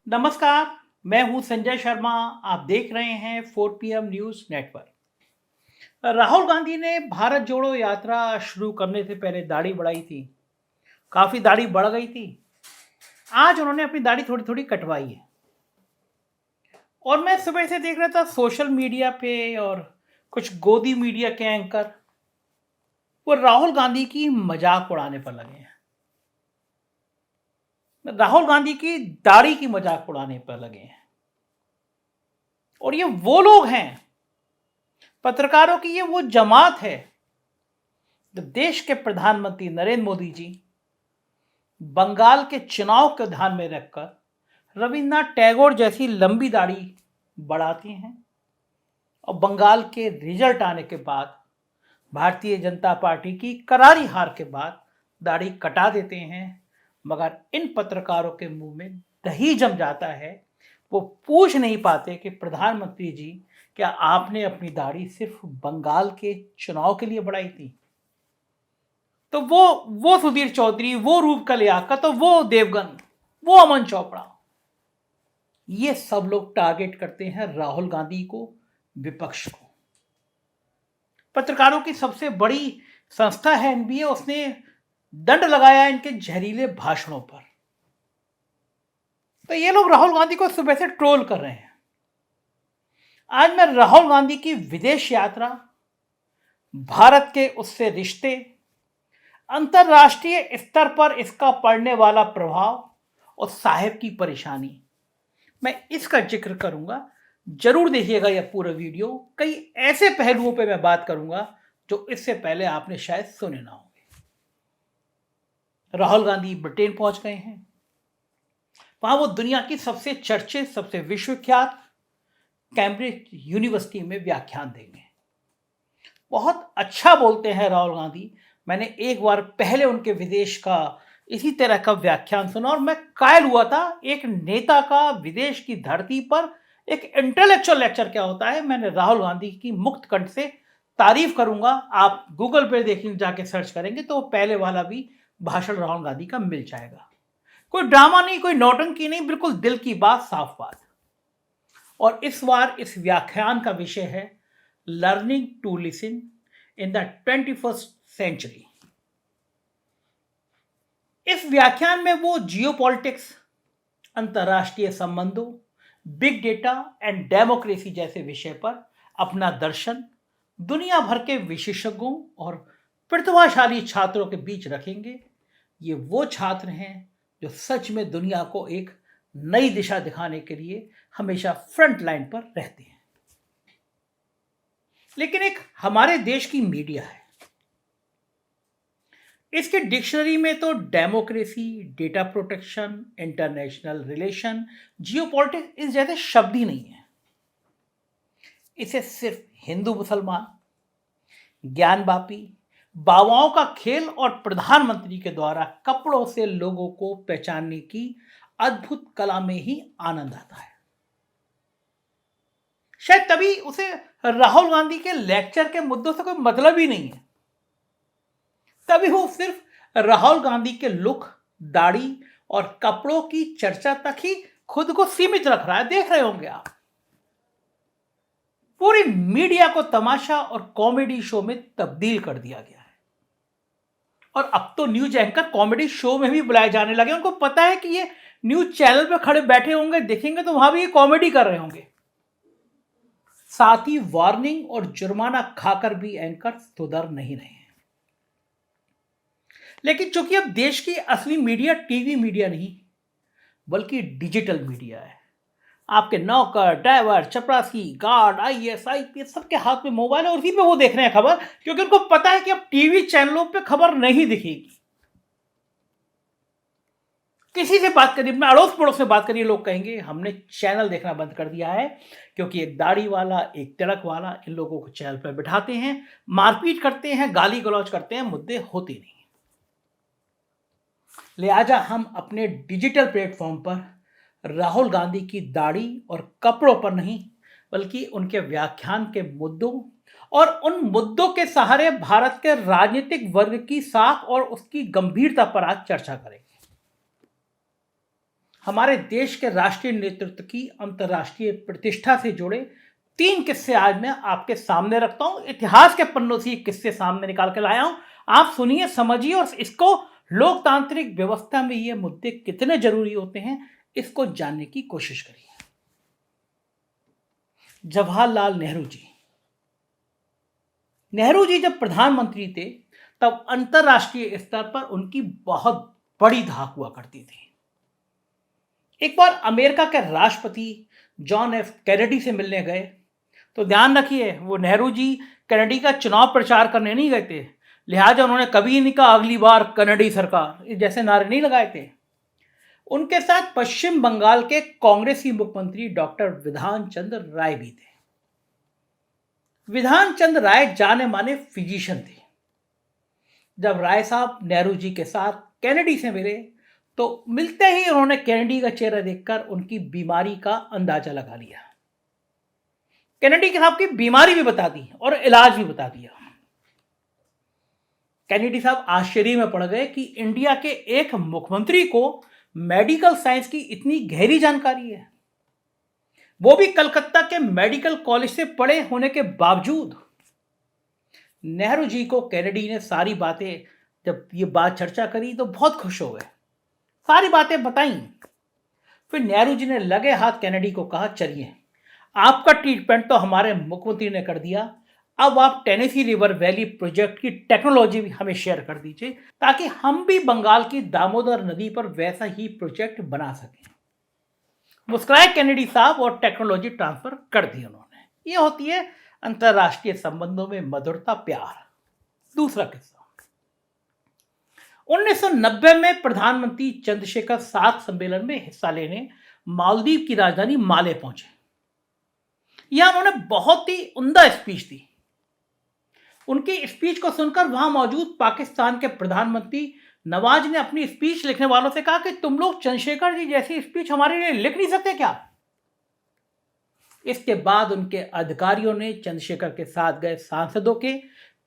नमस्कार। मैं हूं संजय शर्मा। आप देख रहे हैं 4 PM news network. Rahul Gandhi ने भारत जोड़ो यात्रा शुरू करने से पहले दाढ़ी बढ़ाई थी। काफी दाढ़ी बढ़ गई थी। आज उन्होंने अपनी दाढ़ी थोड़ी थोड़ी कटवाई है। और मैं सुबह से देख रहा था सोशल मीडिया पे और कुछ गोदी मीडिया के एंकर वो राहुल गांधी की मजाक उड़ाने पर लगे हैं। राहुल गांधी की दाढ़ी की मजाक उड़ाने पर लगे हैं। और ये वो लोग हैं, पत्रकारों की ये वो जमात है जब देश के प्रधानमंत्री नरेंद्र मोदी जी बंगाल के चुनाव को ध्यान में रखकर रविन्द्रनाथ टैगोर जैसी लंबी दाढ़ी बढ़ाती हैं और बंगाल के रिजल्ट आने के बाद भारतीय जनता पार्टी की करारी हार के बाद दाढ़ी कटा देते हैं। मगर इन पत्रकारों के मुंह में दही जम जाता है। वो पूछ नहीं पाते कि प्रधानमंत्री जी, क्या आपने अपनी दाढ़ी सिर्फ बंगाल के चुनाव के लिए बढ़ाई थी? तो वो सुधीर चौधरी, वो रूप का लियाकत, तो वो देवगन, वो अमन चोपड़ा, ये सब लोग टारगेट करते हैं राहुल गांधी को, विपक्ष को। पत्रकारों की सबसे बड़ी संस्था है एनबीए, उसने दंड लगाया इनके जहरीले भाषणों पर। तो ये लोग राहुल गांधी को सुबह से ट्रोल कर रहे हैं। आज मैं राहुल गांधी की विदेश यात्रा, भारत के उससे रिश्ते, अंतरराष्ट्रीय स्तर पर इसका पड़ने वाला प्रभाव और साहेब की परेशानी, मैं इसका जिक्र करूंगा। जरूर देखिएगा यह पूरा वीडियो। कई ऐसे पहलुओं पे मैं बात करूंगा जो इससे पहले आपने शायद सुने ना होंगे। राहुल गांधी ब्रिटेन पहुंच गए हैं। वहां वो दुनिया की सबसे चर्चित, सबसे विश्वविख्यात कैम्ब्रिज यूनिवर्सिटी में व्याख्यान देंगे। बहुत अच्छा बोलते हैं राहुल गांधी। मैंने एक बार पहले उनके विदेश का इसी तरह का व्याख्यान सुना और मैं कायल हुआ था। एक नेता का विदेश की धरती पर एक इंटेलेक्चुअल लेक्चर क्या होता है, मैंने राहुल गांधी की मुक्त कंठ से तारीफ करूंगा। आप गूगल पे देखेंगे, जाके सर्च करेंगे तो पहले वाला भी भाषण राहुल गांधी का मिल जाएगा। कोई ड्रामा नहीं, कोई नौटंकी नहीं, बिल्कुल दिल की बात, साफ बात। और इस बार इस व्याख्यान का विषय है learning to listen in the 21st century. इस व्याख्यान में वो जियोपॉलिटिक्स, अंतरराष्ट्रीय संबंधों, बिग डेटा एंड डेमोक्रेसी जैसे विषय पर अपना दर्शन दुनिया भर के विशेषज्ञों और प्रतिभाशाली छात्रों के बीच रखेंगे। ये वो छात्र हैं जो सच में दुनिया को एक नई दिशा दिखाने के लिए हमेशा फ्रंट लाइन पर रहते हैं। लेकिन एक हमारे देश की मीडिया है, इसके डिक्शनरी में तो democracy, data protection, international relation, geopolitics इस जैसे शब्द ही नहीं है। इसे सिर्फ हिंदू मुसलमान, ज्ञानवापी, बाबाओं का खेल और प्रधानमंत्री के द्वारा कपड़ों से लोगों को पहचानने की अद्भुत कला में ही आनंद आता है। शायद तभी उसे राहुल गांधी के लेक्चर के मुद्दों से कोई मतलब ही नहीं है। तभी वो सिर्फ राहुल गांधी के लुक, दाढ़ी और कपड़ों की चर्चा तक ही खुद को सीमित रख रहा है। देख रहे होंगे आप, पूरी मीडिया को तमाशा और कॉमेडी शो में तब्दील कर दिया गया है। और अब तो न्यूज एंकर कॉमेडी शो में भी बुलाए जाने लगे। उनको पता है कि ये न्यूज चैनल पे खड़े बैठे होंगे, देखेंगे तो वहां भी ये कॉमेडी कर रहे होंगे। साथ ही वार्निंग और जुर्माना खाकर भी एंकर सुधर नहीं रहे हैं। लेकिन चूंकि अब देश की असली मीडिया टीवी मीडिया नहीं बल्कि डिजिटल मीडिया है। आपके नौकर, ड्राइवर, चपरासी, गार्ड, आईएएस, आईपीएस सबके हाथ में मोबाइल है और उसी पे वो देख रहे हैं खबर, क्योंकि उनको पता है कि अब टीवी चैनलों पे खबर नहीं दिखेगी। किसी से बात करिए, अपने अड़ोस पड़ोस से बात करिए, लोग कहेंगे हमने चैनल देखना बंद कर दिया है, क्योंकि एक दाढ़ी वाला, एक तिलक वाला इन लोगों को चैनल पर बिठाते हैं, मारपीट करते हैं, गाली गलौज करते हैं, मुद्दे होते नहीं। लिहाजा हम अपने डिजिटल प्लेटफॉर्म पर राहुल गांधी की दाढ़ी और कपड़ों पर नहीं बल्कि उनके व्याख्यान के मुद्दों और उन मुद्दों के सहारे भारत के राजनीतिक वर्ग की साख और उसकी गंभीरता पर आज चर्चा करेंगे। हमारे देश के राष्ट्रीय नेतृत्व की अंतर्राष्ट्रीय प्रतिष्ठा से जुड़े 3 किस्से आज मैं आपके सामने रखता हूं। इतिहास के पन्नों से ये किस्से सामने निकाल के लाया हूं। आप सुनिए, समझिए और इसको लोकतांत्रिक व्यवस्था में ये मुद्दे कितने जरूरी होते हैं इसको जानने की कोशिश करिए। जवाहरलाल नेहरू जी जब प्रधानमंत्री थे तब अंतर्राष्ट्रीय स्तर पर उनकी बहुत बड़ी धाक हुआ करती थी। एक बार अमेरिका के राष्ट्रपति जॉन एफ कैनेडी से मिलने गए तो ध्यान रखिए, वो नेहरू जी कैनेडी का चुनाव प्रचार करने नहीं गए थे, लिहाजा उन्होंने कभी नहीं कहा अगली बार कैनेडी सरकार जैसे नारे नहीं लगाए थे। उनके साथ पश्चिम बंगाल के कांग्रेसी मुख्यमंत्री डॉक्टर विधान चंद्र राय भी थे। विधान चंद्र राय जाने माने फिजिशियन थे। जब राय साहब नेहरू जी के साथ कैनेडी से मिले तो मिलते ही उन्होंने कैनेडी का चेहरा देखकर उनकी बीमारी का अंदाजा लगा लिया। कैनेडी साहब की बीमारी भी बता दी और इलाज भी बता दिया। कैनेडी साहब आश्चर्य में पड़ गए कि इंडिया के एक मुख्यमंत्री को मेडिकल साइंस की इतनी गहरी जानकारी है, वो भी कलकत्ता के मेडिकल कॉलेज से पढ़े होने के बावजूद। नेहरू जी को कैनेडी ने सारी बातें, जब ये बात चर्चा करी तो बहुत खुश हो गए, सारी बातें बताई। फिर नेहरू जी ने लगे हाथ कैनेडी को कहा, चलिए आपका ट्रीटमेंट तो हमारे मुख्यमंत्री ने कर दिया, अब आप टेनेसी रिवर वैली प्रोजेक्ट की टेक्नोलॉजी भी हमें शेयर कर दीजिए ताकि हम भी बंगाल की दामोदर नदी पर वैसा ही प्रोजेक्ट बना सकें। मुस्कुराए कैनेडी साहब और टेक्नोलॉजी ट्रांसफर कर दी उन्होंने। ये होती है अंतरराष्ट्रीय संबंधों में मधुरता, प्यार। दूसरा किस्सा, 1990 में प्रधानमंत्री चंद्रशेखर सार्क सम्मेलन में हिस्सा लेने मालदीव की राजधानी माले पहुंचे। यहां उन्होंने बहुत ही उम्दा स्पीच दी। उनकी स्पीच को सुनकर वहां मौजूद पाकिस्तान के प्रधानमंत्री नवाज ने अपनी स्पीच लिखने वालों से कहा कि तुम लोग चंद्रशेखर जी जैसी स्पीच हमारे लिए लिख नहीं सकते क्या? इसके बाद उनके अधिकारियों ने चंद्रशेखर के साथ गए सांसदों के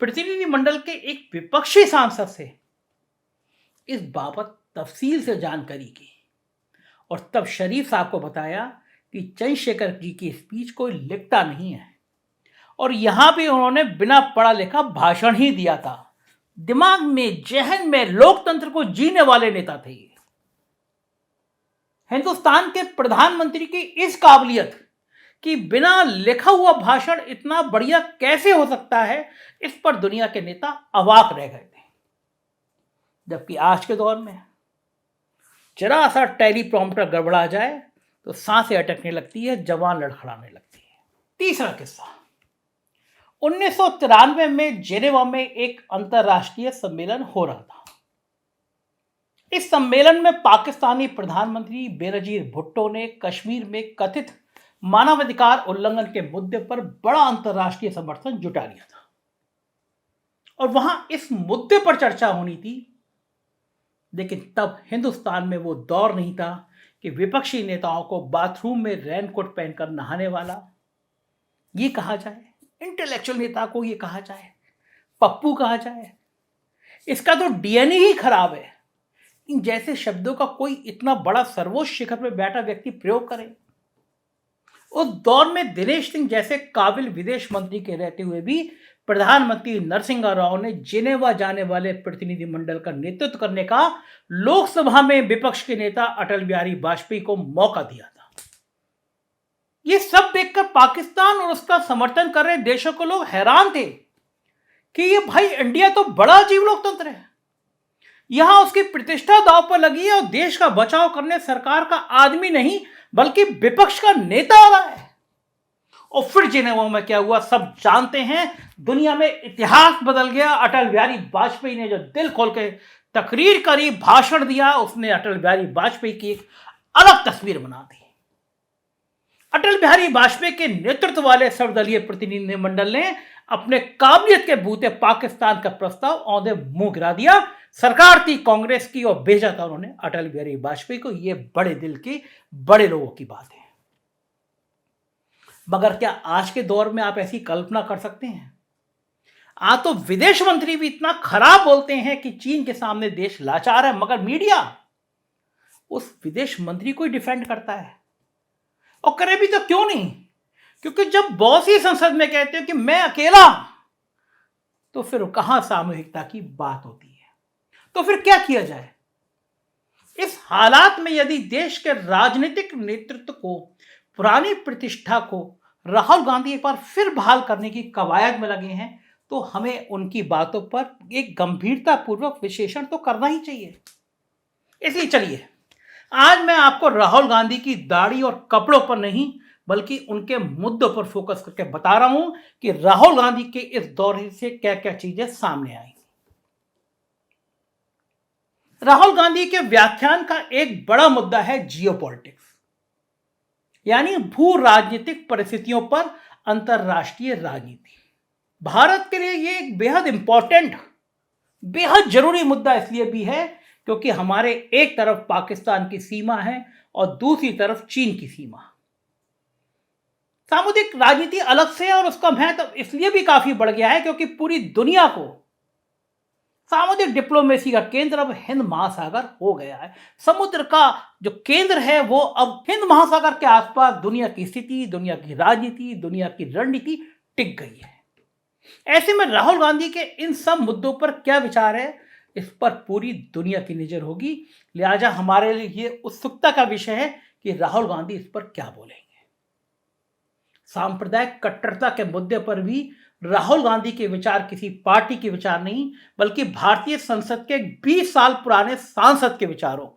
प्रतिनिधिमंडल के एक विपक्षी सांसद से इस बाबत तफसील से जानकारी की और तब शरीफ साहब को बताया कि चंद्रशेखर जी की स्पीच कोई लिखता नहीं है और यहां भी उन्होंने बिना पढ़ा लिखा भाषण ही दिया था। दिमाग में, जहन में लोकतंत्र को जीने वाले नेता थे। हिंदुस्तान के प्रधानमंत्री की इस काबिलियत कि बिना लिखा हुआ भाषण इतना बढ़िया कैसे हो सकता है, इस पर दुनिया के नेता अवाक रह गए थे। जबकि आज के दौर में जरा सा टेलीप्रॉम्प्टर गड़बड़ा जाए तो सांसें अटकने लगती है, जवान लड़खड़ाने लगती है। तीसरा किस्सा, 1993 में जेनेवा में एक अंतरराष्ट्रीय सम्मेलन हो रहा था। इस सम्मेलन में पाकिस्तानी प्रधानमंत्री बेनजीर भुट्टो ने कश्मीर में कथित मानवाधिकार उल्लंघन के मुद्दे पर बड़ा अंतरराष्ट्रीय समर्थन जुटा लिया था और वहां इस मुद्दे पर चर्चा होनी थी। लेकिन तब हिंदुस्तान में वो दौर नहीं था कि विपक्षी नेताओं को बाथरूम में रेनकोट पहनकर नहाने वाला ये कहा जाए, इंटेलेक्चुअल नेता को ये कहा जाए, पप्पू कहा जाए। इसका तो डीएनए ही खराब है। इन जैसे शब्दों का कोई इतना बड़ा सर्वोच्च शिखर पर बैठा व्यक्ति प्रयोग करे। उस दौर में दिनेश सिंह जैसे काबिल विदेश मंत्री के रहते हुए भी प्रधानमंत्री नरसिंह राव ने जेनेवा जाने वाले प्रतिनिधिमंडल का नेतृत्व करने का लोकसभा में विपक्ष के नेता अटल बिहारी वाजपेयी को मौका दिया था। ये सब देखकर पाकिस्तान और उसका समर्थन कर रहे देशों को लोग हैरान थे कि ये भाई इंडिया तो बड़ा अजीब लोकतंत्र है, यहां उसकी प्रतिष्ठा दांव पर लगी है और देश का बचाव करने सरकार का आदमी नहीं बल्कि विपक्ष का नेता आ रहा है। और फिर जेनेवा में क्या हुआ सब जानते हैं। दुनिया में इतिहास बदल गया। अटल बिहारी वाजपेयी ने जो दिल खोल के तकरीर करी, भाषण दिया, उसने अटल बिहारी वाजपेयी की एक अलग तस्वीर बना दी। अटल बिहारी वाजपेयी के नेतृत्व वाले सर्वदलीय प्रतिनिधिमंडल ने अपने काबिलियत के बूते पाकिस्तान का प्रस्ताव औंधे मुंह गिरा दिया। सरकार थी कांग्रेस की और भेजा था उन्होंने अटल बिहारी वाजपेयी को। ये बड़े दिल की, बड़े लोगों की बात है। मगर क्या आज के दौर में आप ऐसी कल्पना कर सकते हैं? आज तो विदेश मंत्री भी इतना खराब बोलते हैं कि चीन के सामने देश लाचार है, मगर मीडिया उस विदेश मंत्री को ही डिफेंड करता है। और करे भी तो क्यों नहीं, क्योंकि जब बॉस ही संसद में कहते हैं कि मैं अकेला, तो फिर कहां सामूहिकता की बात होती है। तो फिर क्या किया जाए इस हालात में? यदि देश के राजनीतिक नेतृत्व को, पुरानी प्रतिष्ठा को राहुल गांधी एक बार फिर बहाल करने की कवायद में लगे हैं, तो हमें उनकी बातों पर एक गंभीरता पूर्वक विश्लेषण तो करना ही चाहिए। इसलिए चलिए आज मैं आपको राहुल गांधी की दाढ़ी और कपड़ों पर नहीं, बल्कि उनके मुद्दों पर फोकस करके बता रहा हूं कि राहुल गांधी के इस दौरे से क्या क्या चीजें सामने आई। राहुल गांधी के व्याख्यान का एक बड़ा मुद्दा है जियोपॉलिटिक्स, यानी भू राजनीतिक परिस्थितियों पर अंतरराष्ट्रीय राजनीति। भारत के लिए यह एक बेहद इंपॉर्टेंट, बेहद जरूरी मुद्दा इसलिए भी है क्योंकि हमारे एक तरफ पाकिस्तान की सीमा है और दूसरी तरफ चीन की सीमा। सामुद्रिक राजनीति अलग से है और उसका महत्व इसलिए भी काफी बढ़ गया है क्योंकि पूरी दुनिया को सामुद्रिक डिप्लोमेसी का केंद्र अब हिंद महासागर हो गया है। समुद्र का जो केंद्र है वो अब हिंद महासागर के आसपास दुनिया की स्थिति, दुनिया की राजनीति, दुनिया की रणनीति टिक गई है। ऐसे में राहुल गांधी के इन सब मुद्दों पर क्या विचार है, इस पर पूरी दुनिया की नजर होगी। लिहाजा हमारे लिए ये उत्सुकता का विषय है कि राहुल गांधी इस पर क्या बोलेंगे। सांप्रदायिक कट्टरता के मुद्दे पर भी राहुल गांधी के विचार किसी पार्टी के विचार नहीं, बल्कि भारतीय संसद के 20 साल पुराने सांसद के विचारों।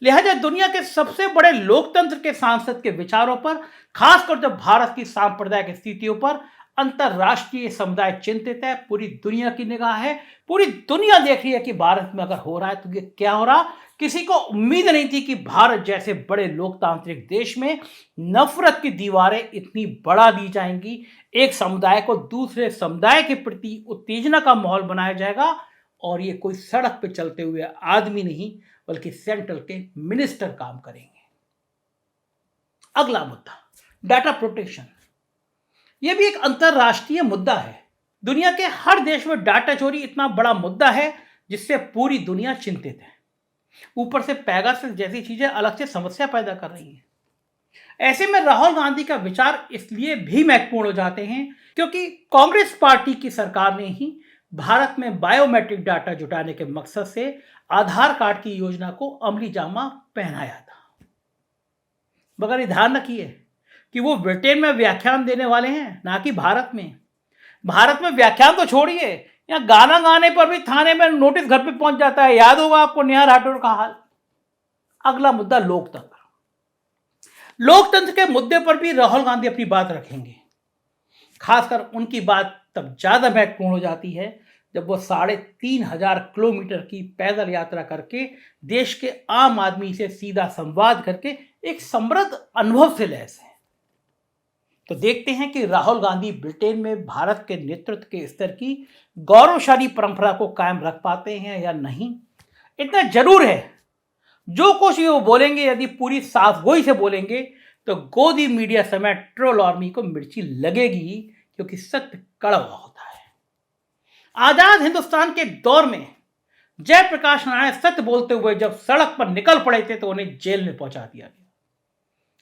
लिहाजा दुनिया के सबसे बड़े लोकतंत्र के सांसद के विचारों पर, खासकर जब भारत की सांप्रदायिक स्थितियों पर अंतरराष्ट्रीय समुदाय चिंतित है, पूरी दुनिया की निगाह है, पूरी दुनिया देख रही है कि भारत में अगर हो रहा है तो ये क्या हो रहा। किसी को उम्मीद नहीं थी कि भारत जैसे बड़े लोकतांत्रिक देश में नफरत की दीवारें इतनी बढ़ा दी जाएंगी, एक समुदाय को दूसरे समुदाय के प्रति उत्तेजना का माहौल बनाया जाएगा, और ये कोई सड़क पर चलते हुए आदमी नहीं बल्कि सेंट्रल के मिनिस्टर काम करेंगे। अगला मुद्दा, डाटा प्रोटेक्शन। यह भी एक अंतरराष्ट्रीय मुद्दा है। दुनिया के हर देश में डाटा चोरी इतना बड़ा मुद्दा है जिससे पूरी दुनिया चिंतित है। ऊपर से पेगासस जैसी चीजें अलग से समस्या पैदा कर रही हैं। ऐसे में राहुल गांधी का विचार इसलिए भी महत्वपूर्ण हो जाते हैं क्योंकि कांग्रेस पार्टी की सरकार ने ही भारत में बायोमेट्रिक डाटा जुटाने के मकसद से आधार कार्ड की योजना को अमली जामा पहनाया था। मगर ये ध्यान रखिए कि वो ब्रिटेन में व्याख्यान देने वाले हैं, ना कि भारत में। भारत में व्याख्यान तो छोड़िए, यहाँ गाना गाने पर भी थाने में नोटिस घर पे पहुंच जाता है। याद होगा आपको नेहा राठौर का हाल। अगला मुद्दा, लोकतंत्र। लोकतंत्र के मुद्दे पर भी राहुल गांधी अपनी बात रखेंगे। खासकर उनकी बात तब ज्यादा महत्वपूर्ण हो जाती है जब वो 3,500 किलोमीटर की पैदल यात्रा करके देश के आम आदमी से सीधा संवाद करके एक समृद्ध अनुभव से लैस है। तो देखते हैं कि राहुल गांधी ब्रिटेन में भारत के नेतृत्व के स्तर की गौरवशाली परंपरा को कायम रख पाते हैं या नहीं। इतना जरूर है, जो कुछ भी वो बोलेंगे यदि पूरी साफगोई से बोलेंगे तो गोदी मीडिया समेत ट्रोल आर्मी को मिर्ची लगेगी, क्योंकि सत्य कड़वा होता है। आजाद हिंदुस्तान के दौर में जयप्रकाश नारायण सत्य बोलते हुए जब सड़क पर निकल पड़े थे तो उन्हें जेल में पहुंचा दिया गया।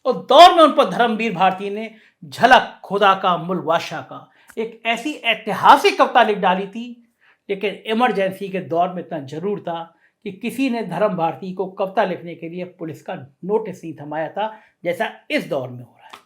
उस दौर में उन पर धर्मवीर भारती ने झलक खुदा का मूल बादशाह का एक ऐसी ऐतिहासिक कविता लिख डाली थी, लेकिन इमरजेंसी के दौर में इतना जरूर था कि किसी ने धर्म भारती को कविता लिखने के लिए पुलिस का नोटिस नहीं थमाया था, जैसा इस दौर में हो रहा है।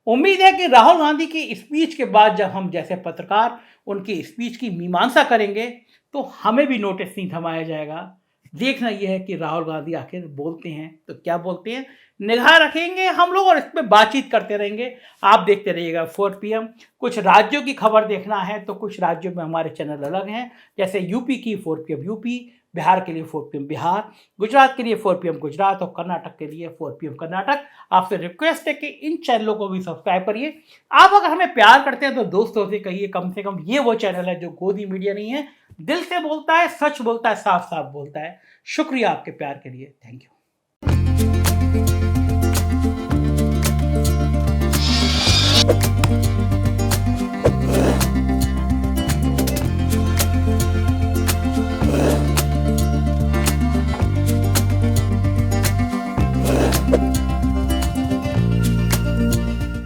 उम्मीद है कि राहुल गांधी की स्पीच के बाद जब हम जैसे पत्रकार उनकी स्पीच की मीमांसा करेंगे तो हमें भी नोटिस नहीं थमाया जाएगा। देखना यह है कि राहुल गांधी आखिर बोलते हैं तो क्या बोलते हैं, निगाह रखेंगे हम लोग और इस पर बातचीत करते रहेंगे। आप देखते रहिएगा 4 PM। कुछ राज्यों की खबर देखना है तो कुछ राज्यों में हमारे चैनल अलग हैं, जैसे यूपी की 4 PM यूपी, बिहार के लिए 4 PM बिहार, गुजरात के लिए 4 PM गुजरात और कर्नाटक के लिए 4 PM कर्नाटक। आपसे रिक्वेस्ट है कि इन चैनलों को भी सब्सक्राइब करिए। आप अगर हमें प्यार करते हैं तो दोस्तों से कहिए कम से कम ये वो चैनल है जो गोदी मीडिया नहीं है, दिल से बोलता है, सच बोलता है, साफ साफ बोलता है। शुक्रिया आपके प्यार के लिए। Thank you. हैं।